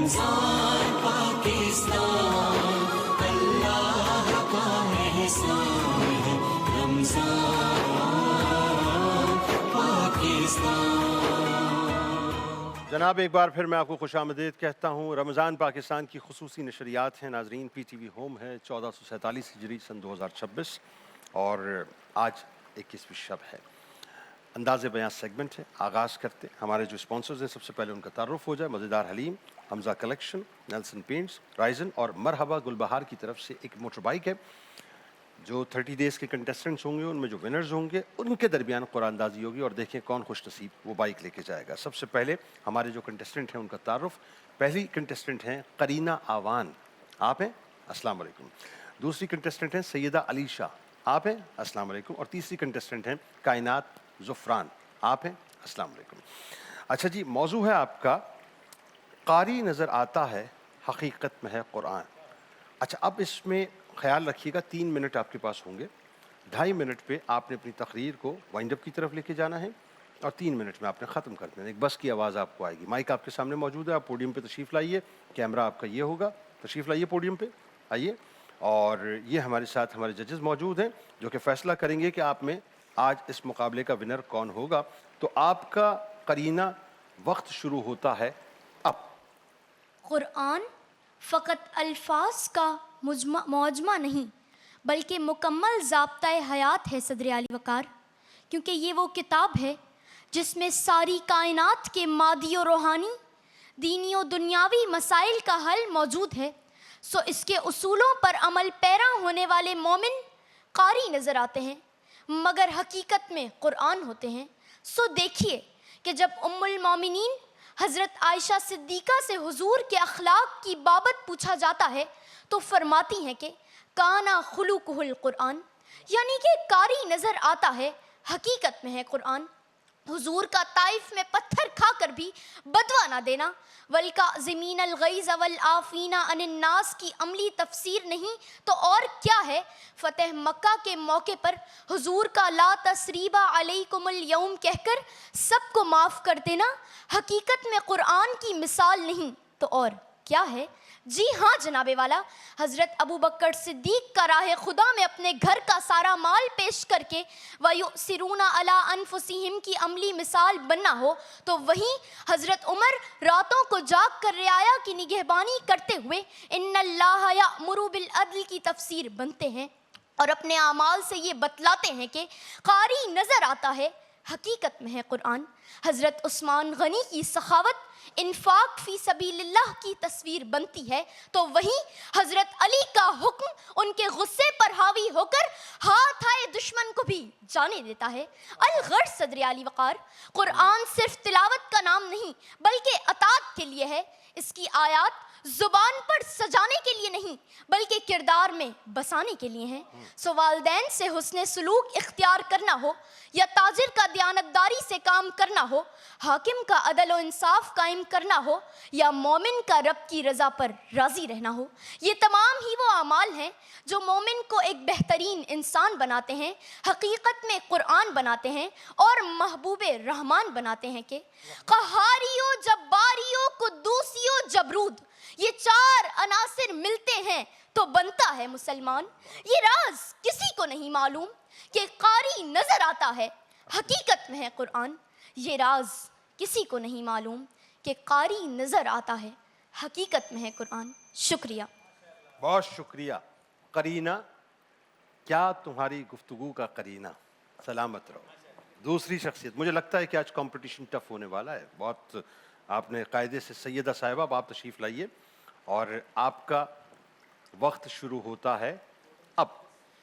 रमजान पाकिस्तान अल्लाह का एहसान है, रमजान पाकिस्तान। जनाब एक बार फिर मैं आपको खुशामदीद कहता हूँ। रमज़ान पाकिस्तान की खुसूसी नशरियात हैं नाजरीन। PTV होम है 1447 हिजरी सन 2026 और आज 21वीं शब है। अंदाज़े बयां सेगमेंट है। आगाज़ करते हमारे जो स्पॉन्सर्स हैं, सबसे पहले उनका तारुफ हो जाए। मज़ेदार Haleem, Hamza collection, Nelson paints, राइजन और मरहबा गुलबहार की तरफ से एक मोटर बाइक है। जो 30 डेज़ के कंटेस्टेंट्स होंगे उनमें जो विनर्स होंगे उनके दरमियान कुरानंदाजी होगी और देखें कौन खुश नसीब वो बाइक लेके जाएगा। सबसे पहले हमारे जो कंटेस्टेंट हैं उनका तारुफ। पहली कंटेस्टेंट हैं करीना आवान, आप हैं, अस्सलाम वालेकुम। दूसरी कंटेस्टेंट हैं सैयदा अलीशा, आप हैं, अस्सलाम वालेकुम। और तीसरी कंटेस्टेंट हैं कायनात ज़ुफ़रान, आप हैं, अस्सलाम वालेकुम। अच्छा जी, मौजू है आपका कारी नज़र आता है हकीकत में है कुरान। अच्छा, अब इसमें ख्याल रखिएगा 3 मिनट आपके पास होंगे। 2.5 मिनट पे आपने अपनी तकरीर को वाइंड अप की तरफ लेके जाना है और 3 मिनट में आपने ख़त्म कर देना। एक बस की आवाज़ आपको आएगी। माइक आपके सामने मौजूद है, आप पोडियम पे तशरीफ़ लाइए। कैमरा आपका ये होगा, तशरीफ़ लाइए पोडियम पे, आइए। और ये हमारे साथ हमारे जजेस मौजूद हैं जो कि फ़ैसला करेंगे कि आप में आज इस मुकाबले का विनर कौन होगा। तो आपका करीना वक्त शुरू होता है अब। कुरान फ़कत अल्फाज का मौजमा नहीं बल्कि मुकम्मल ज़ाब्ता-ए हयात है सदर आली वक़ार, क्योंकि ये वो किताब है जिसमें सारी कायनात के मादी और रूहानी, दीनी और दुनियावी मसाइल का हल मौजूद है। सो इसके उसूलों पर अमल पैरा होने वाले मोमिन कारी नज़र आते हैं मगर हकीकत में कुरान होते हैं। सो देखिए कि जब उम्मुल मोमिनीन हज़रत आयशा सिद्दीक़ा से हुजूर के अखलाक की बाबत पूछा जाता है तो फरमाती हैं कि काना खुलुकुहुल कुरान, यानी कि कारी नज़र आता है, हकीकत में है कुरान। हुजूर का ताइफ में पत्थर खाकर भी बदवा ना देना, वल्काज़िमीन अल-गैज़ वल आफ़ीना अनिन नास की अमली तफसीर नहीं तो और क्या है। फ़तेह मक्का के मौके पर हुजूर का ला तसरीबा अलैकुमुल यौम कहकर सबको माफ़ कर देना, हकीकत में कुरान की मिसाल नहीं तो और क्या है। जी हाँ जनाबे वाला, हज़रत अबू बकर सिद्दीक़ का राह खुदा में अपने घर का सारा माल पेश करके वयुसिरूना अला अनफुसिहिम की अमली मिसाल बनना हो तो वहीं हज़रत उमर रातों को जाग कर रियाया की निगहबानी करते हुए इन्नल्लाह यअमुरु बिल अदल की तफसीर बनते हैं और अपने आमाल से ये बतलाते हैं कि कारी नज़र आता है, हकीकत में है कुरान। हज़रत उस्मान गनी की सखावत इन्फाक फ़ी सबीलिल्लाह की तस्वीर बनती है तो वहीं हज़रत अली का हुक्म उनके गुस्से पर हावी होकर हाथ आए दुश्मन को भी जाने देता है। अलगर्ज सदर आली वक़ार, कुरान सिर्फ तिलावत का नाम नहीं बल्कि अतात के लिए है। इसकी आयात ज़ुबान पर सजाने के लिए नहीं बल्कि किरदार में बसाने के लिए हैं। सो वालिदैन से हुस्ने सलूक इख्तियार करना हो या ताजिर का दयानतदारी से काम करना हो, हाकिम का अदल और इंसाफ कायम करना हो या मोमिन का रब की रज़ा पर राज़ी रहना हो, ये तमाम ही वो अमाल हैं जो मोमिन को एक बेहतरीन इंसान बनाते हैं, हकीकत में कुरान बनाते हैं और महबूबे रहमान बनाते हैं कि क़हारियो जब्बारियो कुद्दूसियो जबरूद, ये 4 अनासिर मिलते हैं तो बनता है मुसलमान। ये राज किसी को नहीं मालूम कि कारी नज़र आता है, हकीकत में है कुरान। ये राज किसी को नहीं मालूम कि कारी नज़र आता है, हकीकत में है कुरान। शुक्रिया, बहुत शुक्रिया। करीना, क्या तुम्हारी गुफ्तगू का करीना, सलामत रहो। दूसरी शख्सियत, मुझे लगता है कि आज कंपटीशन टफ होने वाला है बहुत। आपने कायदे से सैयदा साहिबा आप तशरीफ़ लाइए और आपका वक्त शुरू होता है अब।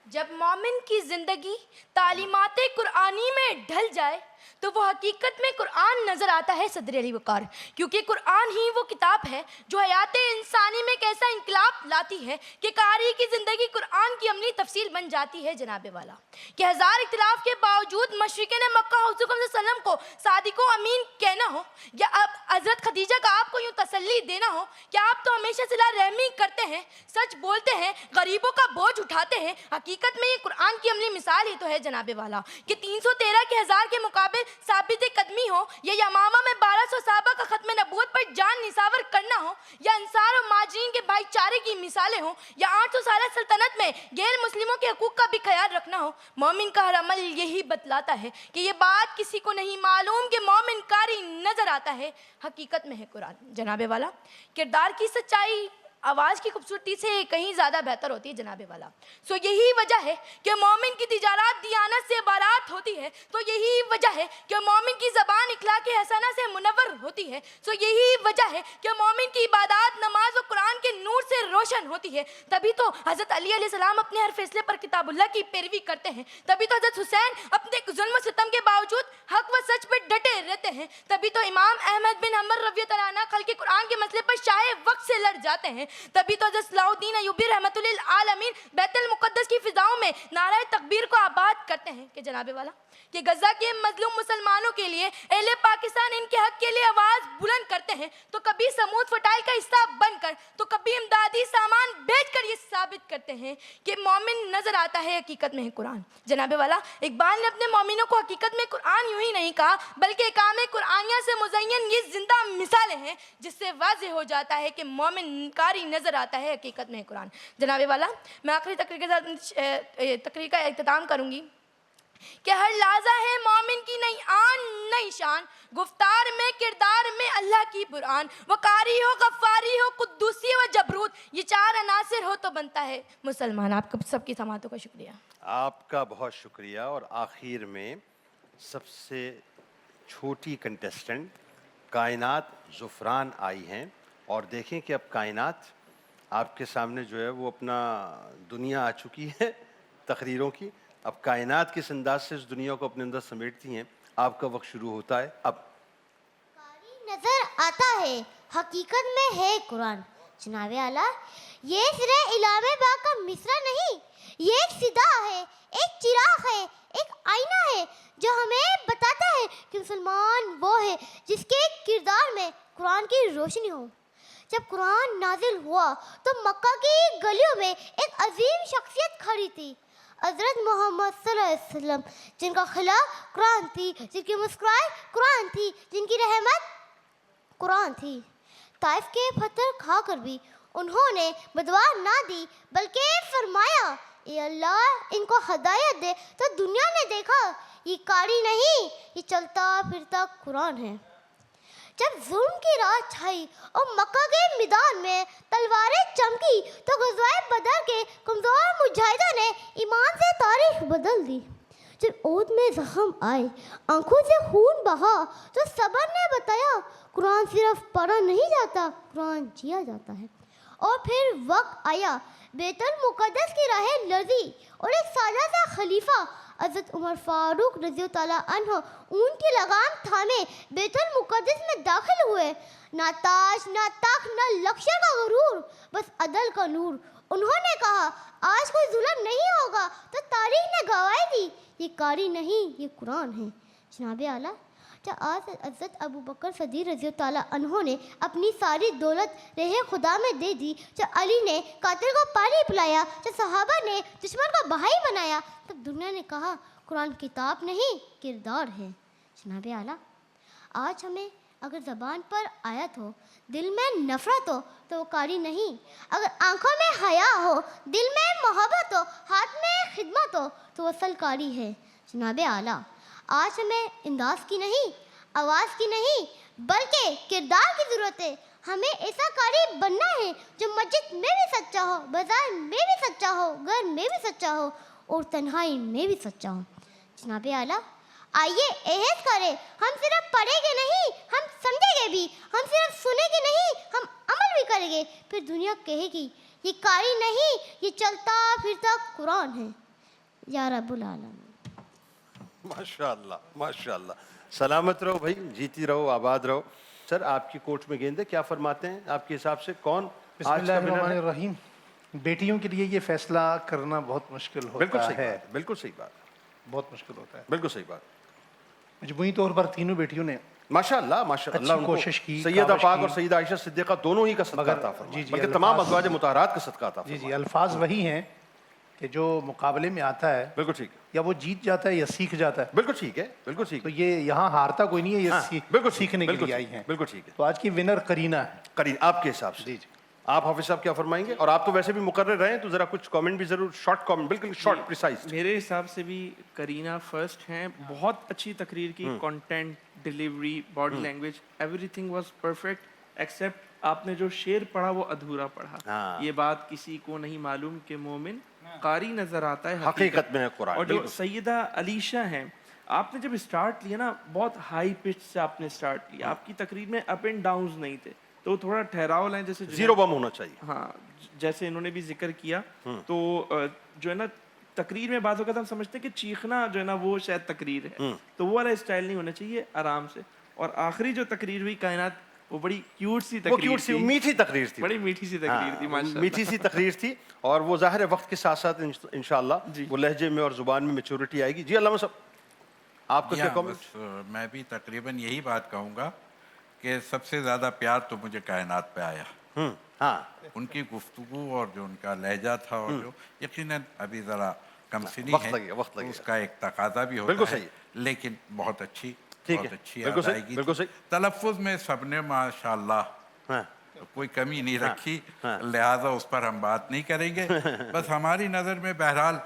जब मोमिन की ज़िंदगी तालीमाते कुरानी में ढल जाए तो वो हकीकत में कुरान नज़र आता है सदर अली वक़ार, क्योंकि कुरान ही वो किताब है जो हयात इंसानी में कैसा इनकलाब लाती है कि कारी की ज़िंदगी कुरान की अमली तफसील बन जाती है। जनाबे वाला कि हज़ार इख्तिलाफ के बावजूद मशरिक़ीन मक्का हुज़ूर सल्लल्लाहु अलैहि वसल्लम को सादिक़ो अमीन कहना हो या अब हज़रत खदीजा का आपको यूँ तसल्ली देना हो कि आप तो हमेशा सिला रहमी करते हैं, सच बोलते हैं, गरीबों का बोझ उठाते हैं, हकीकत में ये कुरान की अमली मिसाल ही तो है जनाबे वाला कि 313 के 1000 के मुकाबले मुकाबिल साबित कदमी हो, या यमामा में 1200 साहबा का खत्म नबूवत पर जान निसावर करना हो, या अंसार और माजरीन के भाईचारे की मिसालें हो, या 800 साल सल्तनत में गैर मुस्लिमों के हकूक का भी ख्याल रखना हो, मोमिन का हर अमल यही बतलाता है कि ये बात किसी को नहीं मालूम कि मोमिन कारी नजर आता है, हकीकत में है कुरान। जनाबे वाला, किरदार की सच्चाई आवाज़ की खूबसूरती से कहीं ज़्यादा बेहतर होती है जनाबे वाला। सो यही वजह है कि मोमिन की तिजारत दियानत से बारात होती है। तो यही वजह है कि मोमिन की ज़बान इखलाक हसना से मुनव्वर होती है। सो यही वजह है कि मोमिन की इबादत नमाज और कुरान के नूर से रोशन होती है। तभी तो हज़रत अली अलैहिस्सलाम अपने हर फैसले पर किताबुल्लाह की पैरवी करते हैं। तभी तो हज़रत हुसैन अपने जुल्म सितम के बावजूद हक व सच पर डटे रहते हैं। तभी तो इमाम अहमद बिन हम्बल रज़ियल्लाहु अन्हु खल के कुरान के मसले पर शाह वक्त से लड़ जाते हैं। तभी तो हज़रत सलाहुद्दीन अय्यूबी रहमतुल लिल आलमीन बैतुल मुक़द्दस की फिजाओं में नाराए तकबीर को आबाद करते हैं कि जनाबे वाला कि गजा के मजलूम मुसलमानों के लिए अहले पाकिस्तान इनके हक के लिए आवाज़ बुलंद करते हैं। तो कभी समूद फटाइल का हिस्सा बनकर, तो कभी इमदादी सामान बेचकर ये साबित करते हैं कि मोमिन नजर आता है, हकीकत में है कुरान। जनाबे वाला, इकबाल ने अपने मोमिनों को हकीकत में कुरान यूं ही नहीं कहा, बल्कि काम कुरानिया से मुज़य्यन ये जिंदा मिसालें हैं जिससे वाज़ेह हो जाता है कि मोमिन कारी नजर आता है, हकीकत में है कुरान। जनाबे वाला, मैं आखिरी तकरीर के साथ तकरीर का इख्तिताम करूंगी कि हर लाजा है मोमिन की नई आन नई शान, गुफ्तार में किरदार में अल्लाह की बुरान, वकारी हो गफ्फारी हो कुद्दूसी व जबरूत, ये चार अनासिर हो तो बनता है मुसलमान। आपको सबकी समातों का शुक्रिया। आपका बहुत शुक्रिया। और आखिर में सबसे छोटी कंटेस्टेंट कायनात ज़ुफ़रान आई हैं, और देखें कि अब कायनात आपके सामने जो है वो अपना दुनिया आ चुकी है तकरीरों की। अब कायनात किस अंदाज से इस दुनिया को अपने अंदर समेटती हैं, आपका वक्त शुरू होता है अब। कारी नजर आता है, हकीकत में है कुरान। जनाबे आला, ये सिर्फ इलामे बाग का मिसरा नहीं, ये एक सिदा है, एक चिराग है, एक आईना है जो हमें बताता है कि मुसलमान वो है जिसके किरदार में कुरान की रोशनी हो। जब कुरान नाजिल हुआ तो मक्का की गलियों में एक अजीम शख्सियत खड़ी थी, हज़रत मोहम्मद सल्लल्लाहु अलैहि वसल्लम, जिनका खिला कुरान थी, जिनकी मुस्कुराहट कुरान थी, जिनकी रहमत कुरान थी। ताइफ के पत्थर खाकर भी उन्होंने बदवा ना दी, बल्कि फरमाया, ए अल्लाह इनको हदायत दे। तो दुनिया ने देखा ये कारी नहीं, ये चलता फिरता कुरान है। जब जुल्म की रात छाई और मक्का के मैदान में तलवारें चमकी तो गज़वाए बदर के कमज़ोर मुजाहिदों ने ईमान से तारीख बदल दी। जब ओद में जख्म आए, आंखों से खून बहा, तो सबर ने बताया कुरान सिर्फ पढ़ा नहीं जाता, कुरान जिया जाता है। और फिर वक्त आया बैतुल मुक़द्दस की राहें लर्जी और एक साजा सा खलीफा हज़रत उमर फारूक रज़ियल्लाहु ताला अन्हु ऊंट की लगाम थामे बैतुल मुक़द्दस में दाखिल हुए। ना ताज ना तख्त ना लश्कर का गुरूर, बस अदल का नूर। उन्होंने कहा आज कोई जुल्म नहीं होगा, तो तारीख ने गवाही दी ये कारी नहीं, ये कुरान है। जनाबे आला, जब आज हज़रत अबू बकर सदीक़ रज़ियल्लाहु ताला अन्हु ने अपनी सारी दौलत रहे खुदा में दे दी, जब अली ने कातिल को पानी पिलाया, जब सहाबा ने दुश्मन को भाई बनाया, तब दुनिया ने कहा कुरान किताब नहीं किरदार है। जनाबे आला, आज हमें अगर ज़बान पर आयत हो, दिल में नफ़रत हो तो वो कारी नहीं। अगर आंखों में हया हो, दिल में मोहब्बत हो, हाथ में खिदमत हो तो वो असल कारी है। जनाबे आला, आज हमें इंदाज की नहीं, आवाज़ की नहीं, बल्कि किरदार की ज़रूरत है। हमें ऐसा कारी बनना है जो मस्जिद में भी सच्चा हो, बाजार में भी सच्चा हो, घर में भी सच्चा हो और तन्हाई में भी सच्चा हो। जनाबे आला, आइए अहद करें, हम सिर्फ पढ़ेंगे नहीं, हम समझेंगे भी, हम सिर्फ सुनेंगे नहीं, हम अमल भी करेंगे। फिर दुनिया कहेगी ये कारी नहीं, ये चलता फिरता कुरान है। या रब्बुल आलमीन। माशाअल्लाह माशाअल्लाह। सलामत रहो भाई, जीती रहो, आबाद रहो। सर, आपकी कोर्ट में गेंद है, क्या फरमाते हैं आपके हिसाब से कौन आज का विनर है? बिस्मिल्लाहिर्रहमानिर्रहीम। बेटियों के लिए ये फैसला करना बहुत मुश्किल होता है। बिल्कुल सही बात, बहुत मुश्किल होता है। बिल्कुल सही बात। मजमूई तौर पर तीनों बेटियों ने माशाअल्लाह माशाअल्लाह अच्छी कोशिश की, सैयदा काविश पाक की। और सैयदा आयशा सिद्दीक़ा दोनों ही का सदका मगर अता फरमाए, जी, जी, बल्कि अल्फाज- तमाम अज़वाज मुतहरात का सदका अता जी फरमाए। जी, अल्फाज वही हैं کہ جو مقابلے میں آتا ہے بالکل ٹھیک ہے، یا وہ جیت جاتا ہے یا سیکھ جاتا ہے. بالکل ٹھیک ہے، بالکل ٹھیک تو ہے. یہ یہاں ہارتا کوئی نہیں ہے, یہ بالکل سیکھنے کے بالکل لیے آئی ٹھیک ہے، ہیں. بالکل ٹھیک ہے. تو آج کی ونر کرینہ ہے. کرین آپ کے حساب سے جی جی. آپ حافظ صاحب کیا فرمائیں گے؟ اور آپ تو ویسے بھی مقرر رہے ہیں تو ذرا کچھ کامنٹ بھی ضرور، شارٹ کامنٹ، بالکل شارٹ پریسائز. میرے حساب سے بھی کرینہ فرسٹ ہیں. بہت اچھی تقریر کی، content, delivery, body language, every thing was perfect accept آپ نے جو شعر پڑھا وہ ادھورا پڑھا. یہ بات کسی کو نہیں معلوم کہ مومن قاری نظر آتا ہے حقیقت میں ہے قرآن. اور جو سیدہ علیشہ ہیں، آپ نے جب اسٹارٹ لیا نا بہت ہائی پچ سے آپ نے اسٹارٹ لیا. آپ کی تقریر میں اپ اینڈ ڈاؤنز نہیں تھے، تو تھوڑا ٹھہراؤ لائیں جیسے زیرو بم ہونا چاہیے. ہاں جیسے انہوں نے بھی ذکر کیا. تو جو ہے نا تقریر میں بعض اوقات ہم سمجھتے ہیں کہ چیخنا جو ہے نا وہ شاید تقریر ہے، تو وہ والا اسٹائل نہیں ہونا چاہیے، آرام سے. اور آخری جو تقریر ہوئی کائنات، وہ بڑی کیوٹ سی تقریر تھی، میٹھی تقریر تھی، بڑی میٹھی سی تقریر تھی ماشاءاللہ. میٹھی سی تقریر تھی. اور وہ ظاہر ہے وقت کے ساتھ ساتھ انشاءاللہ وہ لہجے میں اور زبان میں میچورٹی آئے گی. جی علامہ صاحب آپ کا کیا کامنٹ؟ میں بھی تقریباً یہی بات کہوں گا کہ سب سے زیادہ پیار تو مجھے کائنات پہ آیا. ہاں ان کی گفتگو اور جو ان کا لہجہ تھا، اور جو یقیناً ابھی ذرا کم سنی وقت ہے، لگے گا، وقت لگے گا. اس کا ایک تقاضا بھی بالکل ہوتا ہے، صحیح. لیکن بہت اچھی، ٹھیک بہت ہے، اچھی بالکل صحیح، ادائیگی بالکل تھی. صحیح. تلفظ میں سب نے ماشاءاللہ ہاں کوئی کمی نہیں رکھی، لہٰذا اس پر ہم بات نہیں کریں گے. بس ہماری نظر میں بہرحال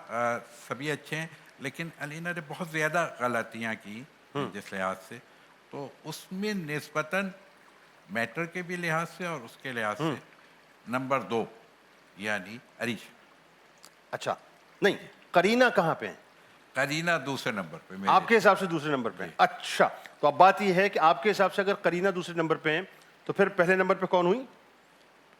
سبھی اچھے ہیں، لیکن علینا نے بہت زیادہ غلطیاں کی جس لحاظ سے. تو اس میں نسبتاً میٹر کے بھی لحاظ سے اور اس کے لحاظ سے نمبر 2 یعنی عریش. اچھا نہیں، کرینہ کہاں پہ ہیں؟ کرینہ دوسرے نمبر پہ میرے. آپ کے حساب سے دوسرے نمبر پہ ہیں. اچھا تو اب بات یہ ہے کہ آپ کے حساب سے اگر کرینہ دوسرے نمبر پہ ہیں تو پھر پہلے نمبر پہ کون ہوئی؟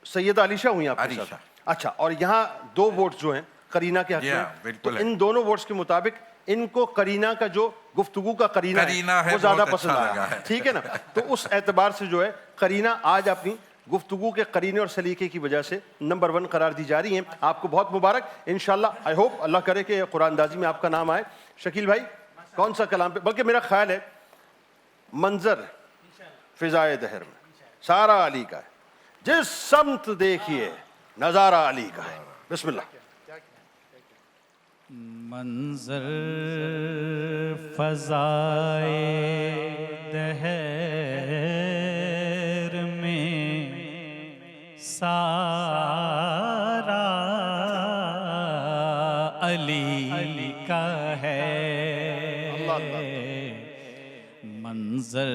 سیدہ علیشہ ہوئی آپ کے حساب سے. اچھا، اور یہاں 2 ووٹس جو ہیں کرینہ کے حق میں، تو ان دونوں ووٹس کے مطابق ان کو کرینہ کا جو گفتگو کا کرینہ ہے وہ زیادہ پسند آیا. ٹھیک ہے نا؟ تو اس اعتبار سے جو ہے کرینہ آج اپنی گفتگو کے قرینے اور سلیقے کی وجہ سے نمبر 1 قرار دی جا رہی ہیں. آپ کو بہت مبارک. انشاءاللہ آئی ہوپ اللہ کرے کہ قرآن اندازی میں آپ کا نام آئے. شکیل بھائی کون سا کلام پہ؟ بلکہ میرا خیال ہے منظر فضائے دہر میں سارا علی کا ہے، جس سمت دیکھیے نظارہ علی کا ہے. بسم اللہ. منظر فضائے دہر میں سارا علی کا ہے. منظر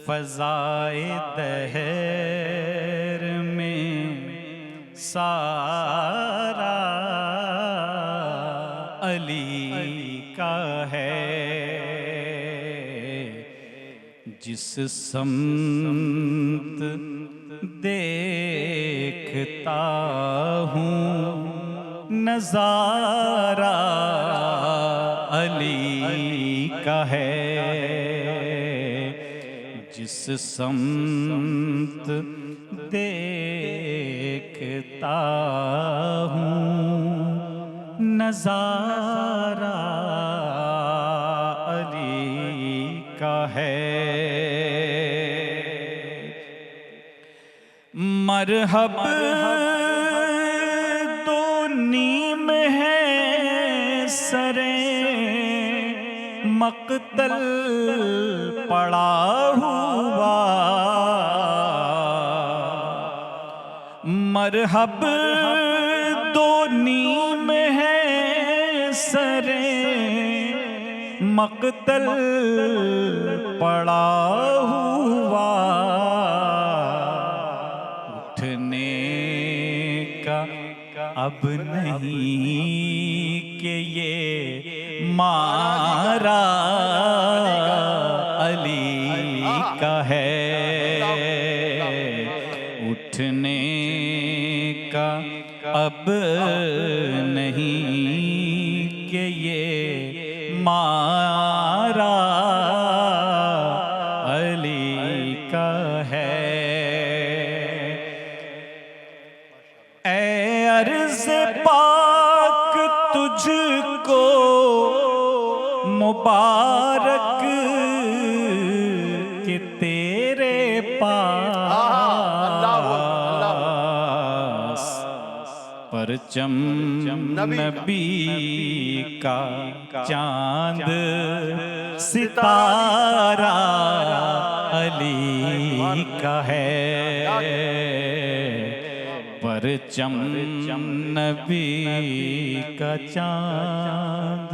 فضائے دہر میں سارا علی کا ہے. جس سمت دیکھتا ہوں نظارہ علی کا ہے. جس سمت دیکھتا ہوں نظارہ علی کا ہے. مرحب دو نیم ہے سرے مقتل پڑا ہوا. مرحب دو نیم ہے سرے مقتل پڑا ہوا. اٹھنے کا اب نہیں کہ یہ مارا علی کا ہے. اٹھنے کا اب نہیں کہ یہ مارا علی کا ہے. اے عرض پاک تجھ کو مبارک کہ تیرے پاس परचम नबी का चांद सितारा अली का है, परचम नबी का चांद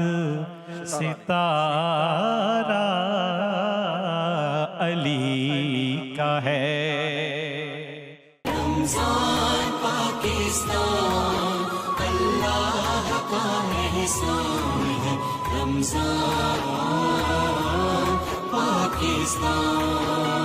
सितारा अली का है। रमजान पाकिस्तान अल्लाह का एहसान है, रमजान पाकिस्तान।